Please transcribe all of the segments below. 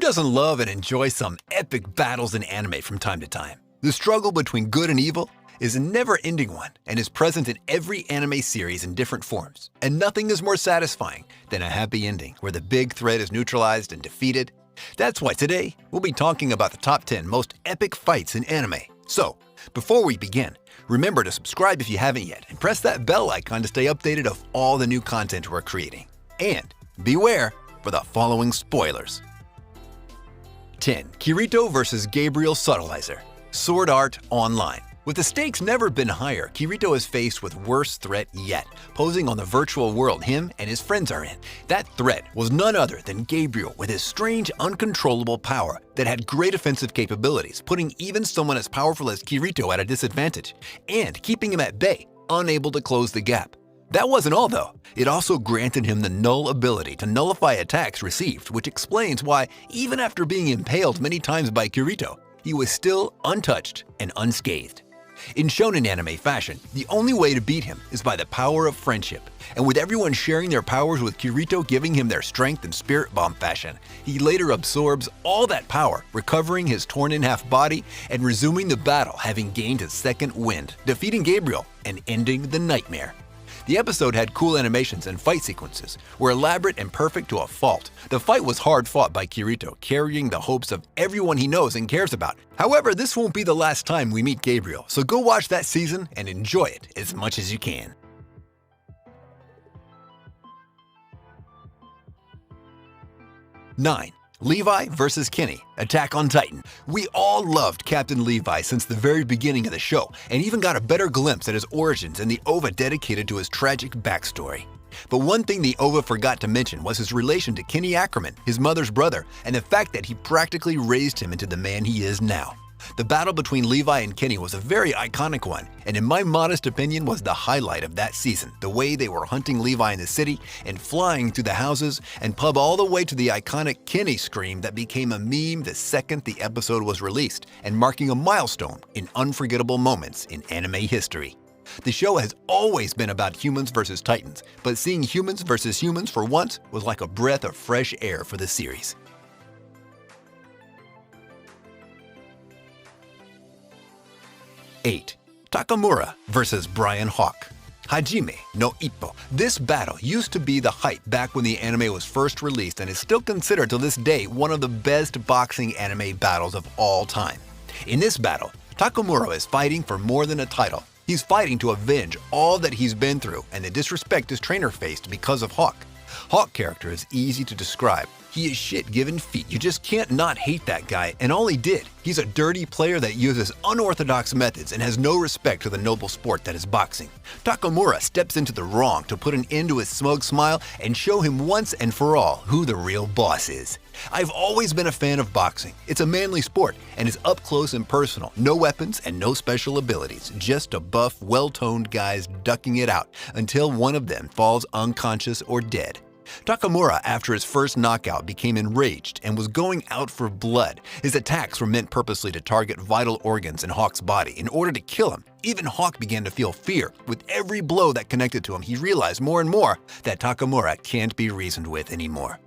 doesn't love and enjoy some epic battles in anime from time to time? The struggle between good and evil is a never-ending one and is present in every anime series in different forms. And nothing is more satisfying than a happy ending where the big threat is neutralized and defeated. That's why today we'll be talking about the top 10 most epic fights in anime. So, before we begin, remember to subscribe if you haven't yet and press that bell icon to stay updated of all the new content we're creating. And beware for the following spoilers. 10. Kirito vs. Gabriel Subtleizer. Sword Art Online. With the stakes never been higher, Kirito is faced with worst threat yet, posing on the virtual world him and his friends are in. That threat was none other than Gabriel with his strange, uncontrollable power that had great offensive capabilities, putting even someone as powerful as Kirito at a disadvantage, and keeping him at bay, unable to close the gap. That wasn't all though. It also granted him the null ability to nullify attacks received, which explains why, even after being impaled many times by Kirito, he was still untouched and unscathed. In shonen anime fashion, the only way to beat him is by the power of friendship, and with everyone sharing their powers with Kirito giving him their strength in spirit bomb fashion, he later absorbs all that power, recovering his torn-in-half body and resuming the battle having gained his second wind, defeating Gabriel and ending the nightmare. The episode had cool animations and fight sequences, were elaborate and perfect to a fault. The fight was hard fought by Kirito, carrying the hopes of everyone he knows and cares about. However, this won't be the last time we meet Gabriel, so go watch that season and enjoy it as much as you can. 9. Levi vs. Kenny, Attack on Titan. We all loved Captain Levi since the very beginning of the show, and even got a better glimpse at his origins in the OVA dedicated to his tragic backstory. But one thing the OVA forgot to mention was his relation to Kenny Ackerman, his mother's brother, and the fact that he practically raised him into the man he is now. The battle between Levi and Kenny was a very iconic one, and in my modest opinion was the highlight of that season, the way they were hunting Levi in the city and flying through the houses and pub all the way to the iconic Kenny scream that became a meme the second the episode was released and marking a milestone in unforgettable moments in anime history. The show has always been about humans versus titans, but seeing humans versus humans for once was like a breath of fresh air for the series. 8. Takamura vs. Brian Hawk. Hajime no Ippo. This battle used to be the hype back when the anime was first released and is still considered to this day one of the best boxing anime battles of all time. In this battle, Takamura is fighting for more than a title. He's fighting to avenge all that he's been through and the disrespect his trainer faced because of Hawk. Hawk character is easy to describe. He is shit given feet. You just can't not hate that guy, and all he did. He's a dirty player that uses unorthodox methods and has no respect for the noble sport that is boxing. Takamura steps into the wrong to put an end to his smug smile and show him once and for all who the real boss is. I've always been a fan of boxing. It's a manly sport and is up close and personal. No weapons and no special abilities, just a buff, well-toned guys ducking it out until one of them falls unconscious or dead. Takamura, after his first knockout, became enraged and was going out for blood. His attacks were meant purposely to target vital organs in Hawk's body in order to kill him. Even Hawk began to feel fear. With every blow that connected to him, he realized more and more that Takamura can't be reasoned with anymore.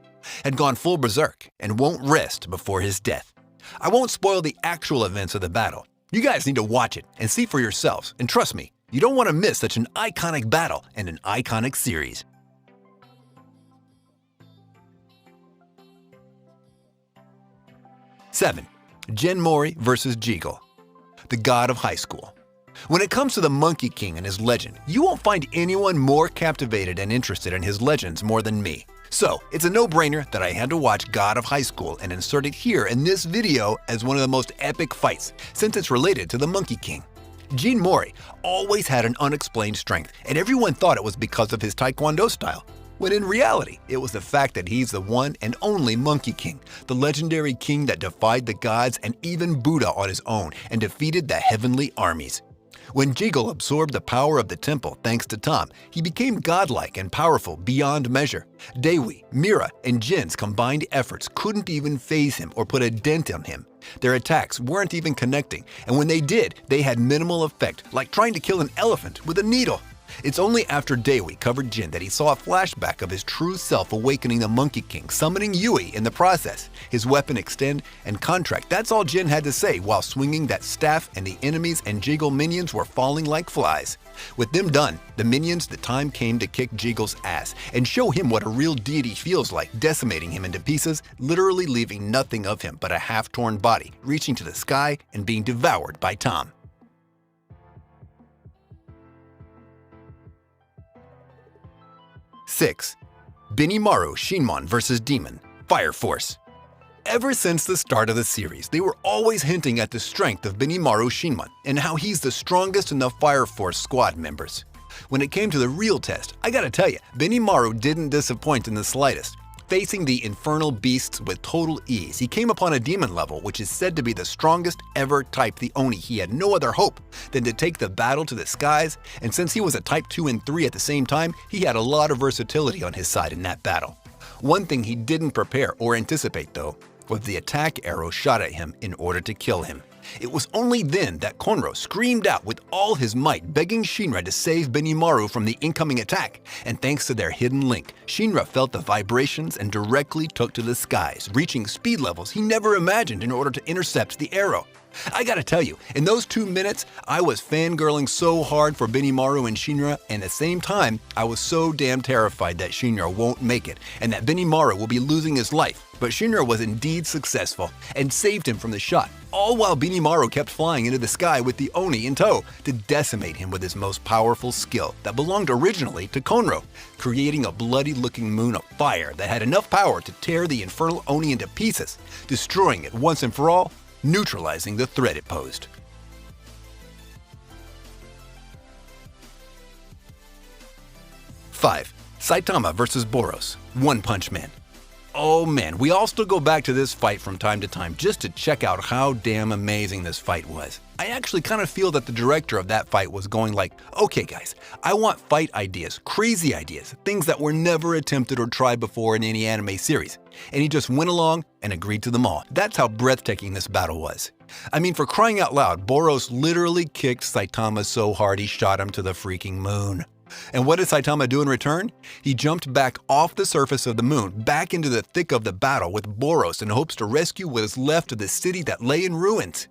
Had gone full berserk and won't rest before his death. I won't spoil the actual events of the battle. You guys need to watch it and see for yourselves, and trust me, you don't want to miss such an iconic battle and an iconic series. 7. Genmori vs. 𝐒𝐮𝐩𝐽, the god of high school. When it comes to the Monkey King and his legend, you won't find anyone more captivated and interested in his legends more than me. So, it's a no-brainer that I had to watch God of High School and insert it here in this video as one of the most epic fights, since it's related to the Monkey King. Genmori always had an unexplained strength, and everyone thought it was because of his taekwondo style, when in reality, it was the fact that he's the one and only Monkey King, the legendary king that defied the gods and even Buddha on his own and defeated the heavenly armies. When 𝐒𝐮𝐩 absorbed the power of the temple thanks to Tom, he became godlike and powerful beyond measure. Dewi, Mira, and Jin's combined efforts couldn't even faze him or put a dent on him. Their attacks weren't even connecting, and when they did, they had minimal effect, like trying to kill an elephant with a needle. It's only after Dewi covered Jin that he saw a flashback of his true self awakening the Monkey King, summoning Yui in the process. His weapon extend and contract, that's all Jin had to say while swinging that staff, and the enemies and 𝐒𝐻𝐽 minions were falling like flies. With them done, the minions, the time came to kick 𝐒𝐻𝐽𝐽𝐻's ass and show him what a real deity feels like, decimating him into pieces, literally leaving nothing of him but a half-torn body, reaching to the sky and being devoured by Tom. 6. Benimaru Shinmon vs. Demon, Fire Force. Ever since the start of the series, they were always hinting at the strength of Benimaru Shinmon and how he's the strongest in the Fire Force squad members. When it came to the real test, I gotta tell you, Benimaru didn't disappoint in the slightest. Facing the infernal beasts with total ease, he came upon a demon level which is said to be the strongest ever type the Oni. He had no other hope than to take the battle to the skies, and since he was a type 2 and 3 at the same time, he had a lot of versatility on his side in that battle. One thing he didn't prepare or anticipate though, was the attack arrow shot at him in order to kill him. It was only then that Konro screamed out with all his might, begging Shinra to save Benimaru from the incoming attack, and thanks to their hidden link, Shinra felt the vibrations and directly took to the skies, reaching speed levels he never imagined in order to intercept the arrow. I gotta tell you, in those 2 minutes, I was fangirling so hard for Benimaru and Shinra, and at the same time, I was so damn terrified that Shinra won't make it, and that Benimaru will be losing his life. But Shinra was indeed successful, and saved him from the shot, all while Benimaru kept flying into the sky with the Oni in tow to decimate him with his most powerful skill that belonged originally to Konro, creating a bloody-looking moon of fire that had enough power to tear the infernal Oni into pieces, destroying it once and for all, neutralizing the threat it posed. 5. Saitama vs. Boros, One Punch Man. Oh man, we all still go back to this fight from time to time just to check out how damn amazing this fight was. I actually kind of feel that the director of that fight was going like, okay guys, I want fight ideas, crazy ideas, things that were never attempted or tried before in any anime series. And he just went along and agreed to them all. That's how breathtaking this battle was. I mean, for crying out loud, Boros literally kicked Saitama so hard he shot him to the freaking moon. And what did Saitama do in return? He jumped back off the surface of the moon, back into the thick of the battle with Boros in hopes to rescue what is left of the city that lay in ruins.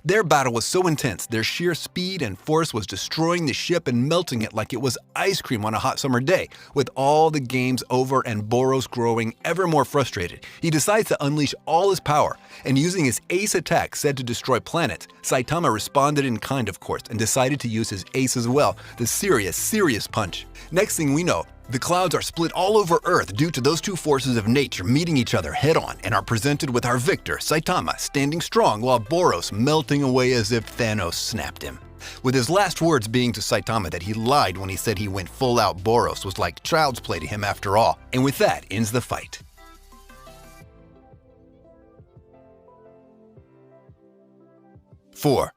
Their battle was so intense, their sheer speed and force was destroying the ship and melting it like it was ice cream on a hot summer day. With all the games over and Boros growing ever more frustrated, he decides to unleash all his power, and using his ace attack said to destroy planets, Saitama responded in kind of course and decided to use his ace as well, the serious punch. Next thing we know, the clouds are split all over Earth due to those two forces of nature meeting each other head-on and are presented with our victor, Saitama, standing strong while Boros melting away as if Thanos snapped him. With his last words being to Saitama that he lied when he said he went full-out Boros was like child's play to him after all, and with that ends the fight. 4.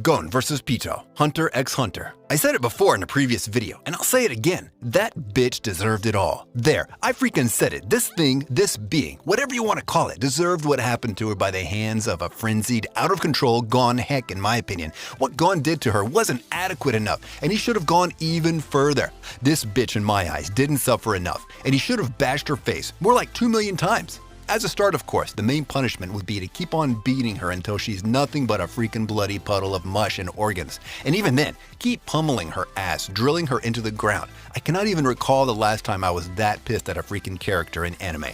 Gon vs. Pito, Hunter x Hunter. I said it before in a previous video, and I'll say it again. That bitch deserved it all. There, I freaking said it. This thing, this being, whatever you want to call it, deserved what happened to her by the hands of a frenzied, out-of-control Gon. Heck, in my opinion, what Gon did to her wasn't adequate enough, and he should have gone even further. This bitch, in my eyes, didn't suffer enough, and he should have bashed her face more like 2 million times. As a start, of course, the main punishment would be to keep on beating her until she's nothing but a freaking bloody puddle of mush and organs. And even then, keep pummeling her ass, drilling her into the ground. I cannot even recall the last time I was that pissed at a freaking character in anime.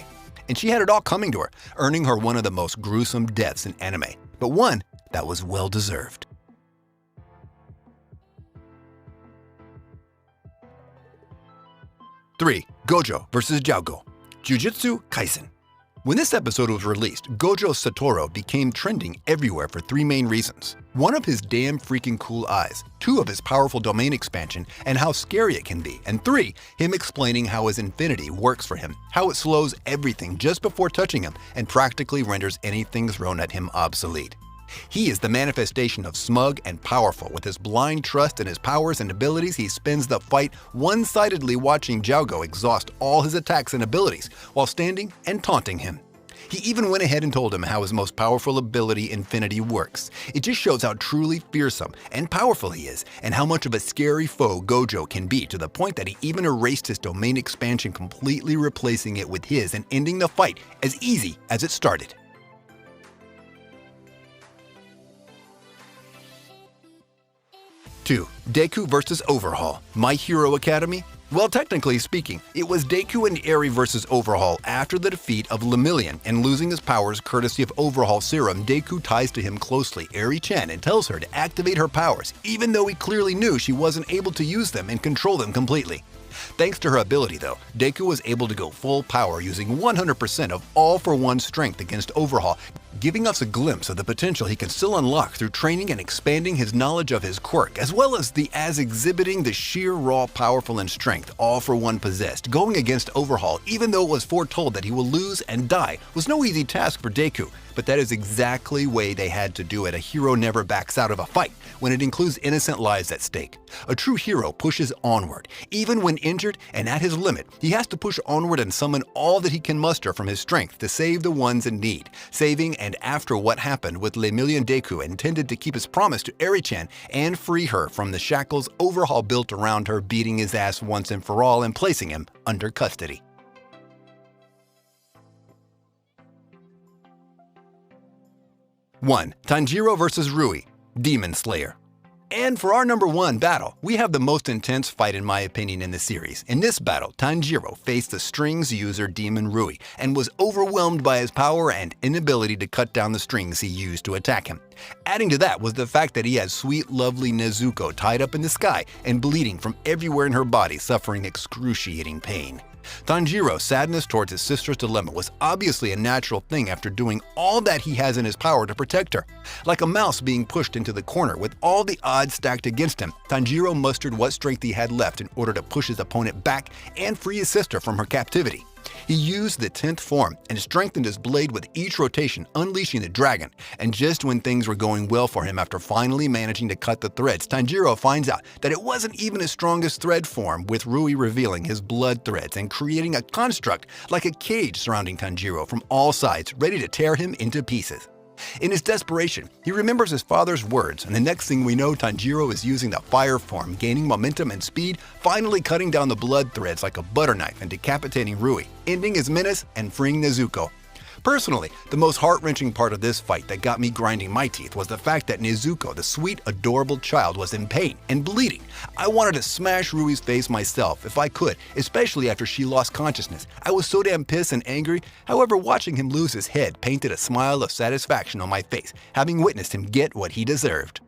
And she had it all coming to her, earning her one of the most gruesome deaths in anime, but one that was well deserved. 3. Gojo vs. 𝐒𝐽𝐽𝐲, Jujutsu Kaisen. When this episode was released, Gojo Satoru became trending everywhere for 3 main reasons. 1 of his damn freaking cool eyes, 2 of his powerful domain expansion and how scary it can be, and 3, him explaining how his infinity works for him, how it slows everything just before touching him and practically renders anything thrown at him obsolete. He is the manifestation of smug and powerful. With his blind trust in his powers and abilities, he spends the fight one-sidedly watching 𝐒𝐽𝐽𝐲 exhaust all his attacks and abilities while standing and taunting him. He even went ahead and told him how his most powerful ability, Infinity, works. It just shows how truly fearsome and powerful he is, and how much of a scary foe Gojo can be, to the point that he even erased his domain expansion, completely replacing it with his and ending the fight as easy as it started. 2. Deku vs. Overhaul, My Hero Academy. Well, technically speaking, it was Deku and Eri vs. Overhaul after the defeat of Lemillion and losing his powers courtesy of Overhaul Serum. Deku ties to him closely Eri-chan and tells her to activate her powers, even though he clearly knew she wasn't able to use them and control them completely. Thanks to her ability though, Deku was able to go full power using 100% of all-for-one strength against Overhaul, giving us a glimpse of the potential he can still unlock through training and expanding his knowledge of his quirk, as well as exhibiting the sheer raw powerful and strength all-for-one possessed. Going against Overhaul, even though it was foretold that he will lose and die, was no easy task for Deku, but that is exactly the way they had to do it. A hero never backs out of a fight when it includes innocent lives at stake. A true hero pushes onward. Even when injured and at his limit, he has to push onward and summon all that he can muster from his strength to save the ones in need. Saving and after what happened with Lemillion, Deku intended to keep his promise to Eri-chan and free her from the shackles Overhaul built around her, beating his ass once and for all and placing him under custody. 1. Tanjiro vs. Rui, Demon Slayer. And for our number 1 battle, we have the most intense fight in my opinion in the series. In this battle, Tanjiro faced the strings user Demon Rui and was overwhelmed by his power and inability to cut down the strings he used to attack him. Adding to that was the fact that he had sweet, lovely Nezuko tied up in the sky and bleeding from everywhere in her body, suffering excruciating pain. Tanjiro's sadness towards his sister's dilemma was obviously a natural thing after doing all that he has in his power to protect her. Like a mouse being pushed into the corner with all the odds stacked against him, Tanjiro mustered what strength he had left in order to push his opponent back and free his sister from her captivity. He used the 10th form and strengthened his blade with each rotation, unleashing the dragon. And just when things were going well for him after finally managing to cut the threads, Tanjiro finds out that it wasn't even his strongest thread form, with Rui revealing his blood threads and creating a construct like a cage surrounding Tanjiro from all sides, ready to tear him into pieces. In his desperation, he remembers his father's words, and the next thing we know, Tanjiro is using the fire form, gaining momentum and speed, finally cutting down the blood threads like a butter knife and decapitating Rui, ending his menace and freeing Nezuko. Personally, the most heart-wrenching part of this fight that got me grinding my teeth was the fact that Nezuko, the sweet, adorable child, was in pain and bleeding. I wanted to smash Rui's face myself if I could, especially after she lost consciousness. I was so damn pissed and angry. However, watching him lose his head painted a smile of satisfaction on my face, having witnessed him get what he deserved.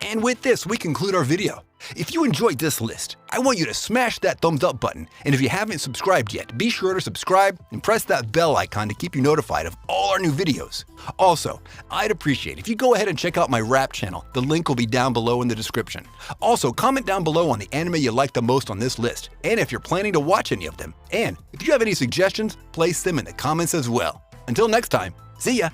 And with this, we conclude our video. If you enjoyed this list, I want you to smash that thumbs up button, and if you haven't subscribed yet, be sure to subscribe and press that bell icon to keep you notified of all our new videos. Also, I'd appreciate if you go ahead and check out my rap channel. The link will be down below in the description. Also, comment down below on the anime you like the most on this list, and if you're planning to watch any of them. And if you have any suggestions, place them in the comments as well. Until next time, see ya!